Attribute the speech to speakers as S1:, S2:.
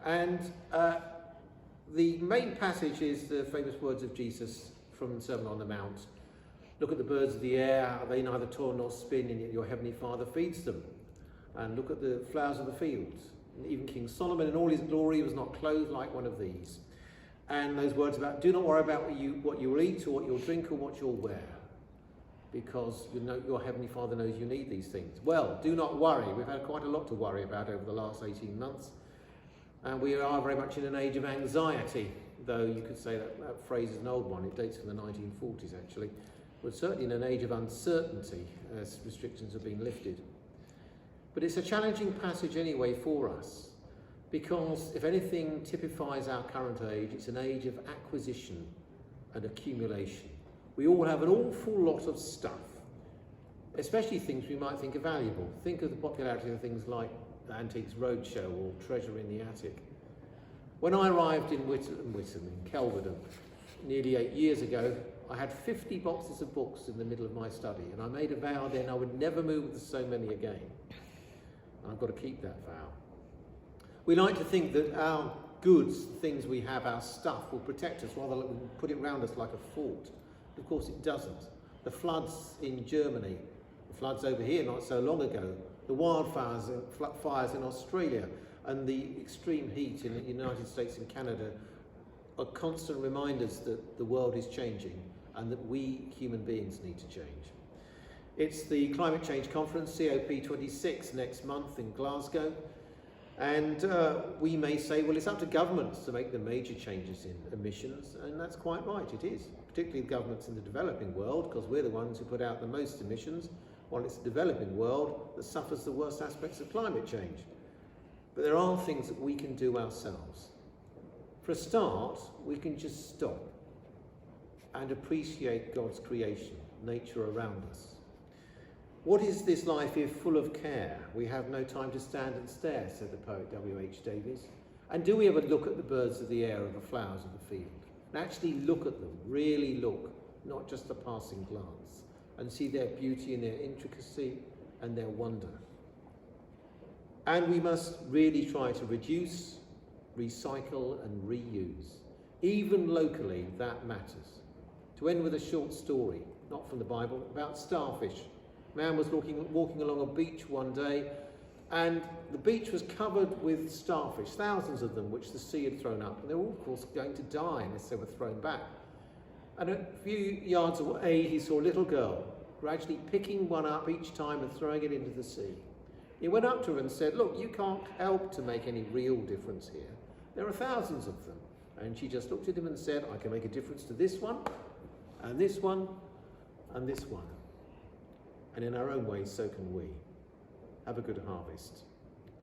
S1: And the main passage is the famous words of Jesus from the Sermon on the Mount. Look at the birds of the air, they neither toil nor spin, and yet your heavenly Father feeds them. And look at the flowers of the fields. And even King Solomon in all his glory was not clothed like one of these. And those words about, do not worry about what you will eat or what you'll drink or what you'll wear, because you know your heavenly Father knows you need these things. Well, do not worry. We've had quite a lot to worry about over the last 18 months. And we are very much in an age of anxiety, though you could say that phrase is an old one. It dates from the 1940s, actually. We're certainly in an age of uncertainty as restrictions have been lifted. But it's a challenging passage anyway for us, because if anything typifies our current age, it's an age of acquisition and accumulation. We all have an awful lot of stuff, especially things we might think are valuable. Think of the popularity of things like the Antiques Roadshow or Treasure in the Attic. When I arrived in Witton in Kelvedon, nearly 8 years ago, I had 50 boxes of books in the middle of my study, and I made a vow then I would never move with so many again. And I've got to keep that vow. We like to think that our goods, things we have, our stuff, will protect us rather than put it around us like a fort. Of course it doesn't. The floods in Germany, the floods over here not so long ago, the wildfires fires in Australia, and the extreme heat in the United States and Canada are constant reminders that the world is changing and that we human beings need to change. It's the Climate Change Conference, COP26, next month in Glasgow. And we may say, well, it's up to governments to make the major changes in emissions, and that's quite right, it is. Particularly governments in the developing world, because we're the ones who put out the most emissions, while it's the developing world that suffers the worst aspects of climate change. But there are things that we can do ourselves. For a start, we can just stop and appreciate God's creation, nature around us. What is this life if full of care? We have no time to stand and stare, said the poet W.H. Davies. And do we ever look at the birds of the air or the flowers of the field? And actually look at them, really look, not just a passing glance, and see their beauty and their intricacy and their wonder. And we must really try to reduce, recycle and reuse. Even locally, that matters. To end with a short story, not from the Bible, about starfish. A man was walking along a beach one day, and the beach was covered with starfish, thousands of them, which the sea had thrown up. And they were all, of course, going to die unless they were thrown back. And a few yards away, he saw a little girl gradually picking one up each time and throwing it into the sea. He went up to her and said, look, you can't help to make any real difference here. There are thousands of them. And she just looked at him and said, I can make a difference to this one, and this one, and this one. And in our own way, so can we. Have a good harvest.